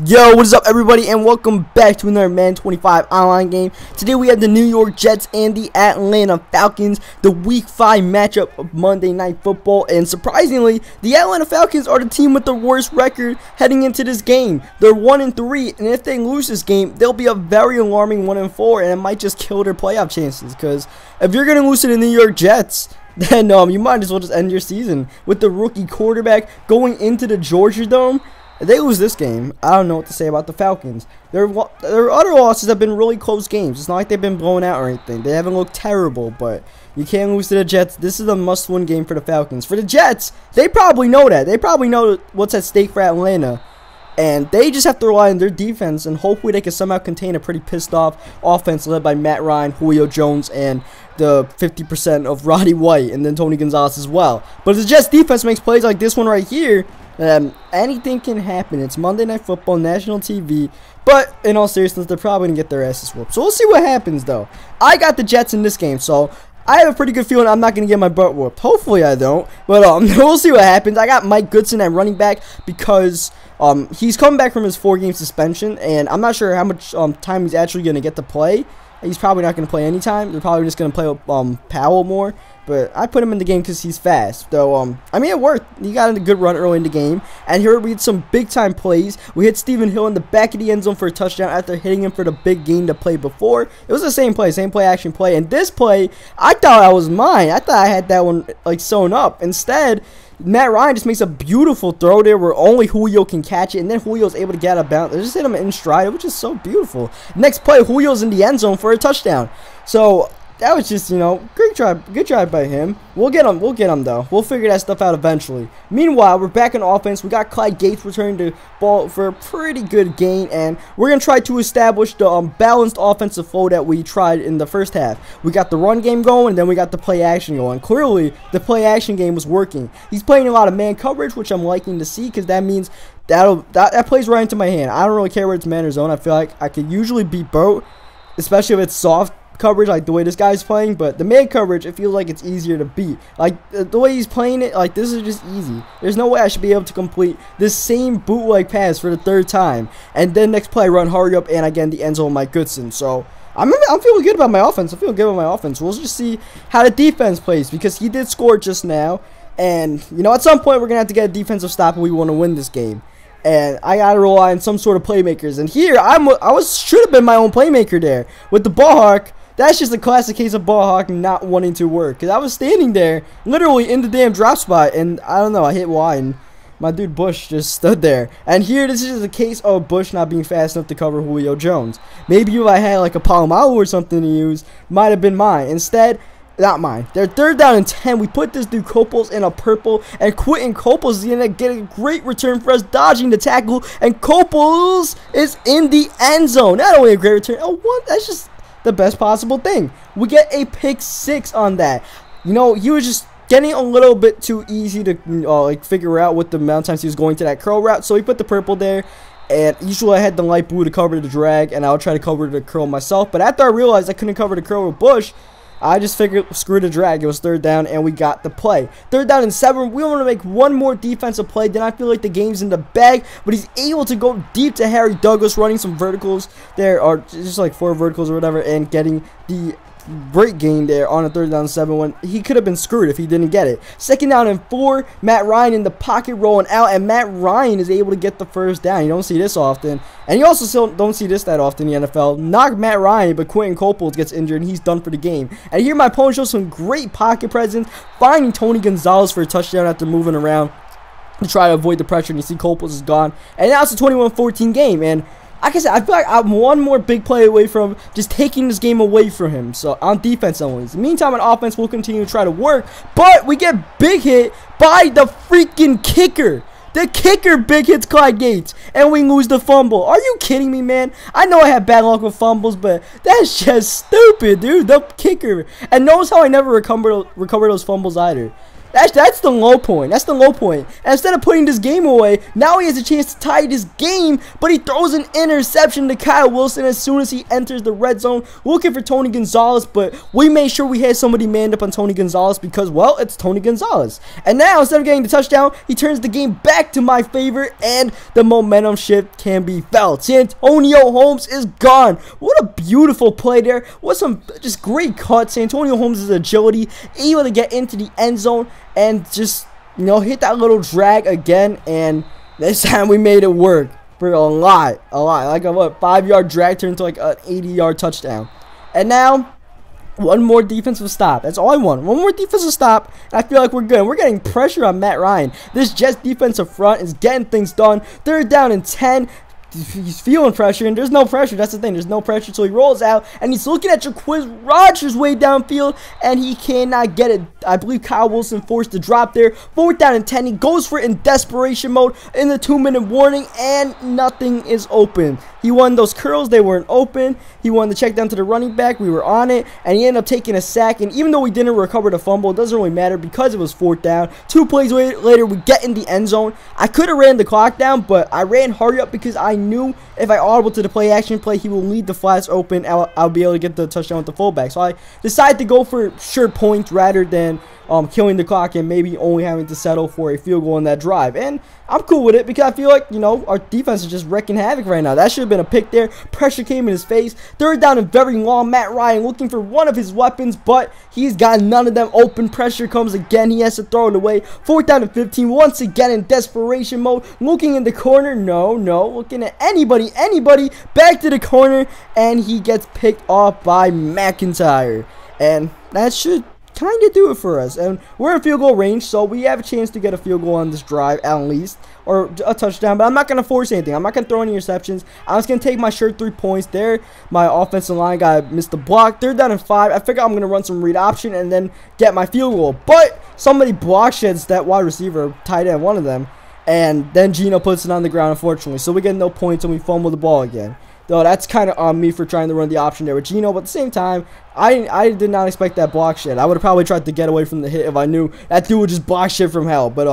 Yo, what is up everybody, and welcome back to another Madden 25 online game. Today we have the New York Jets and the Atlanta Falcons, the Week 5 matchup of Monday Night Football. And surprisingly, the Atlanta Falcons are the team with the worst record heading into this game. They're 1-3, and if they lose this game, they'll be a very alarming 1-4, and it might just kill their playoff chances. Because if you're going to lose to the New York Jets, then you might as well just end your season with the rookie quarterback going into the Georgia Dome. If they lose this game, I don't know what to say about the Falcons. Their other losses have been really close games. It's not like they've been blown out or anything. They haven't looked terrible, but you can't lose to the Jets. This is a must-win game for the Falcons. For the Jets, they probably know that. They probably know what's at stake for Atlanta. And they just have to rely on their defense, and hopefully they can somehow contain a pretty pissed-off offense led by Matt Ryan, Julio Jones, and the 50% of Roddy White, and then Tony Gonzalez as well. But if the Jets defense makes plays like this one right here, anything can happen. It's Monday Night Football, national TV, but in all seriousness, they're probably going to get their asses whooped. So we'll see what happens, though. I got the Jets in this game, so I have a pretty good feeling I'm not going to get my butt whooped. Hopefully I don't, but we'll see what happens. I got Mike Goodson at running back because he's coming back from his 4-game suspension, and I'm not sure how much time he's actually going to get to play. He's probably not going to play anytime. They're probably just going to play with Powell more. But I put him in the game because he's fast. So, I mean, it worked. He got a good run early in the game. And here we had some big-time plays. We hit Stephen Hill in the back of the end zone for a touchdown after hitting him for the big gain to play before. It was the same play, action play. And this play, I thought I was mine. I thought I had that one, like, sewn up. Instead, Matt Ryan just makes a beautiful throw there where only Julio can catch it, and then Julio's able to get out of bounds. They just hit him in stride, which is so beautiful. Next play, Julio's in the end zone for a touchdown. So that was just, great drive, good drive by him. We'll get him though. We'll figure that stuff out eventually. Meanwhile, we're back in offense. We got Clyde Gates returning the ball for a pretty good gain, and we're gonna try to establish the balanced offensive flow that we tried in the first half. We got the run game going, and then we got the play action going. Clearly, the play action game was working. He's playing a lot of man coverage, which I'm liking to see because that means that plays right into my hand. I don't really care whether it's man or zone. I feel like I could usually beat both, especially if it's soft coverage like the way this guy's playing. But the man coverage, it feels like it's easier to beat. Like the way he's playing it, like this is just easy. There's no way I should be able to complete this same bootleg pass for the 3rd time. And then next play, run hurry up, and again the end zone, Mike Goodson. So I'm feeling good about my offense. I'm feeling good about my offense. We'll just see how the defense plays because he did score just now. And at some point we're gonna have to get a defensive stop if we want to win this game. And I gotta rely on some sort of playmakers. And here should have been my own playmaker there with the ball hawk. That's just a classic case of ball hawk not wanting to work. Because I was standing there, literally in the damn drop spot, and I don't know, I hit Y, and my dude Bush just stood there. And here, this is just a case of Bush not being fast enough to cover Julio Jones. Maybe if I had like a Palomalu or something to use, might have been mine. Instead, not mine. They're 3rd down and 10. We put this dude Copels in a purple, and Quentin Copels is going to get a great return for us, dodging the tackle, and Copels is in the end zone. Not only a great return, what? That's just the best possible thing. We get a pick 6 on that. He was just getting a little bit too easy to figure out what the amount of times he was going to that curl route, so he put the purple there. And usually I had the light blue to cover the drag, and I would try to cover the curl myself. But after I realized I couldn't cover the curl with Bush, I just figured, screw the drag. It was 3rd down, and we got the play. 3rd down and 7. We want to make one more defensive play. Then I feel like the game's in the bag, but he's able to go deep to Harry Douglas, running some verticals there, or just like 4 verticals or whatever, and getting the great gain there on a 3rd down and 7 when he could have been screwed if he didn't get it. 2nd down and 4. Matt Ryan in the pocket rolling out, and Matt Ryan is able to get the 1st down. You don't see this often, and you also still don't see this that often in the NFL. Not Matt Ryan, but Quentin Copels gets injured, and he's done for the game. And here my opponent shows some great pocket presence, finding Tony Gonzalez for a touchdown after moving around to try to avoid the pressure, and you see Copels is gone. And now it's a 21-14 game, and like I said, I feel like I'm one more big play away from just taking this game away from him. So on defense only. In the meantime, on offense, we'll continue to try to work. But we get big hit by the freaking kicker. The kicker big hits Clyde Gates, and we lose the fumble. Are you kidding me, man? I know I have bad luck with fumbles, but that's just stupid, dude. The kicker. And notice how I never recover those fumbles either. That's the low point. That's the low point. And instead of putting this game away, now he has a chance to tie this game, but he throws an interception to Kyle Wilson as soon as he enters the red zone, looking for Tony Gonzalez, but we made sure we had somebody manned up on Tony Gonzalez because, well, it's Tony Gonzalez. And now, instead of getting the touchdown, he turns the game back to my favor, and the momentum shift can be felt. Santonio Holmes is gone. What a beautiful play there. What some just great cuts. Santonio Holmes' agility, able to get into the end zone and just, you know, hit that little drag again, and this time we made it work for a lot, like a what, 5-yard drag turned into like an 80-yard touchdown. And now one more defensive stop. That's all I want. One more defensive stop, and I feel like we're good. We're getting pressure on Matt Ryan. This Jets defensive front is getting things done. 3rd down and 10. He's feeling pressure, and there's no pressure. That's the thing. There's no pressure, so he rolls out, and he's looking at Jaquiz Rogers way downfield, and he cannot get it. I believe Kyle Wilson forced the drop there. 4th down and 10. He goes for it in desperation mode in the 2-minute warning, and nothing is open. He won those curls. They weren't open. He won the check down to the running back. We were on it, and he ended up taking a sack, and even though we didn't recover the fumble, it doesn't really matter because it was 4th down. 2 plays later, we get in the end zone. I could have ran the clock down, but I ran hurry up because I knew if I audible to the play action play, he will leave the flats open. I'll be able to get the touchdown with the fullback. So I decided to go for sure points rather than killing the clock and maybe only having to settle for a field goal in that drive. And I'm cool with it because I feel like, you know, our defense is just wrecking havoc right now. That should have been a pick there. Pressure came in his face. 3rd down and very long. Matt Ryan looking for one of his weapons, but he's got none of them open. Pressure comes again. He has to throw it away. 4th down and 15. Once again in desperation mode. Looking in the corner. No. Looking at anybody. Back to the corner, and he gets picked off by McIntyre. And that should kind of do it for us, and we're in field goal range, so we have a chance to get a field goal on this drive at least, or a touchdown. But I'm not going to force anything. I'm not going to throw any interceptions. I'm just going to take my sure 3 points there. My offensive line guy missed the block. 3rd down and 5. I figure I'm going to run some read option and then get my field goal, but somebody block sheds that wide receiver, tight end, one of them, and then Geno puts it on the ground, unfortunately, so we get no points and we fumble the ball again. Though that's kind of on me for trying to run the option there with Geno, but at the same time, I did not expect that block shit. I would have probably tried to get away from the hit if I knew that dude would just block shit from hell. But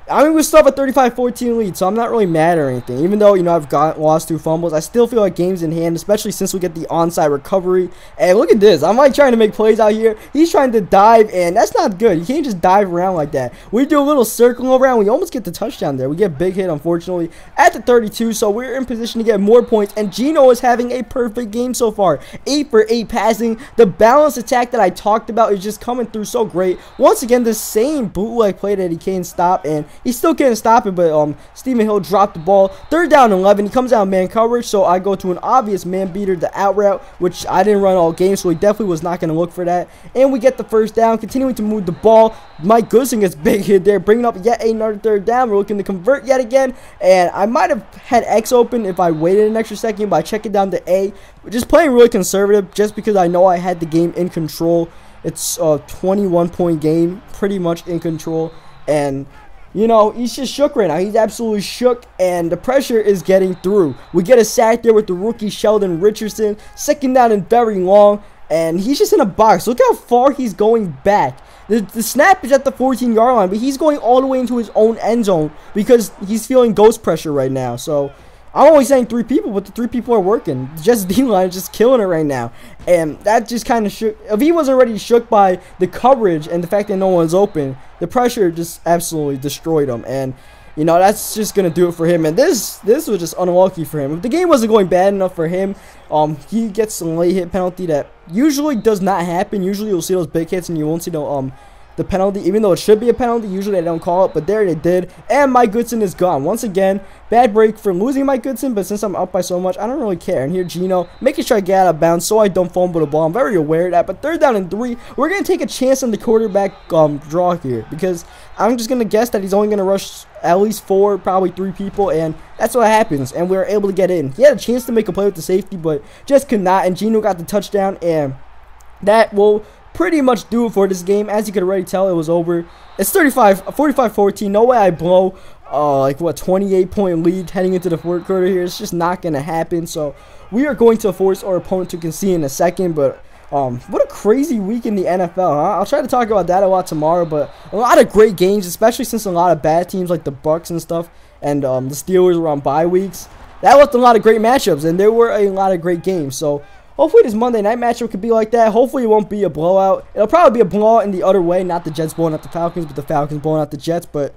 I mean, we still have a 35-14 lead, so I'm not really mad or anything. Even though, you know, I've lost 2 fumbles, I still feel like game's in hand, especially since we get the onside recovery. And look at this. I'm like trying to make plays out here. He's trying to dive, and that's not good. You can't just dive around like that. We do a little circle around. We almost get the touchdown there. We get big hit, unfortunately, at the 32, so we're in position to get more points. And Geno is having a perfect game so far. 8 for 8 passing. The balanced attack that I talked about is just coming through so great. Once again, the same bootleg play that he can't stop, and he still can't stop it, but Stephen Hill dropped the ball. 3rd down and 11. He comes out man coverage, so I go to an obvious man beater, the out route, which I didn't run all game, so he definitely was not going to look for that. And we get the 1st down, continuing to move the ball. Mike Goodson gets big hit there, bringing up yet another 3rd down. We're looking to convert yet again, and I might have had X open if I waited an extra second, but I check it down to A. Just playing really conservative just because I know I had the game in control. It's a 21-point game, pretty much in control, and you know, he's just shook right now. He's absolutely shook, and the pressure is getting through. We get a sack there with the rookie Sheldon Richardson. 2nd down and very long, and he's just in a box. Look how far he's going back. The snap is at the 14-yard line, but he's going all the way into his own end zone because he's feeling ghost pressure right now. So I'm only saying 3 people, but the 3 people are working. Just D-line is just killing it right now. And that just kind of shook. If he wasn't already shook by the coverage and the fact that no one's open, the pressure just absolutely destroyed him. And, you know, that's just going to do it for him. And this was just unlucky for him. If the game wasn't going bad enough for him, he gets some late hit penalty that usually does not happen. Usually you'll see those big hits and you won't see the penalty, even though it should be a penalty. Usually they don't call it, but there they did. And Mike Goodson is gone. Once again, bad break from losing Mike Goodson, but since I'm up by so much, I don't really care. And here Geno making sure I get out of bounds so I don't fumble the ball. I'm very aware of that. But 3rd down and 3, we're going to take a chance on the quarterback draw here because I'm just going to guess that he's only going to rush at least 4, probably 3 people, and that's what happens. And we were able to get in. He had a chance to make a play with the safety, but just could not. And Geno got the touchdown, and that will pretty much do it for this game. As you could already tell, it was over. It's 45-14. No way I blow like what, 28-point lead heading into the 4th quarter here. It's just not going to happen. So we are going to force our opponent to concede in a second, but What a crazy week in the NFL, huh? I'll try to talk about that a lot tomorrow, but a lot of great games, especially since a lot of bad teams like the Bucks and stuff, and the Steelers were on bye weeks. That left a lot of great matchups, and there were a lot of great games. So hopefully this Monday night matchup could be like that. Hopefully it won't be a blowout. It'll probably be a blowout in the other way, not the Jets blowing out the Falcons, but the Falcons blowing out the Jets. But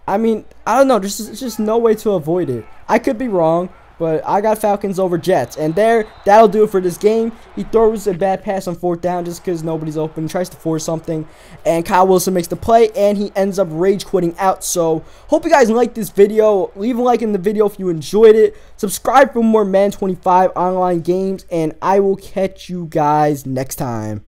I mean, I don't know. There's just no way to avoid it. I could be wrong, but I got Falcons over Jets. And that'll do it for this game. He throws a bad pass on 4th down just because nobody's open. Tries to force something. And Kyle Wilson makes the play. And he ends up rage quitting out. So, hope you guys liked this video. Leave a like in the video if you enjoyed it. Subscribe for more Madden 25 online games. And I will catch you guys next time.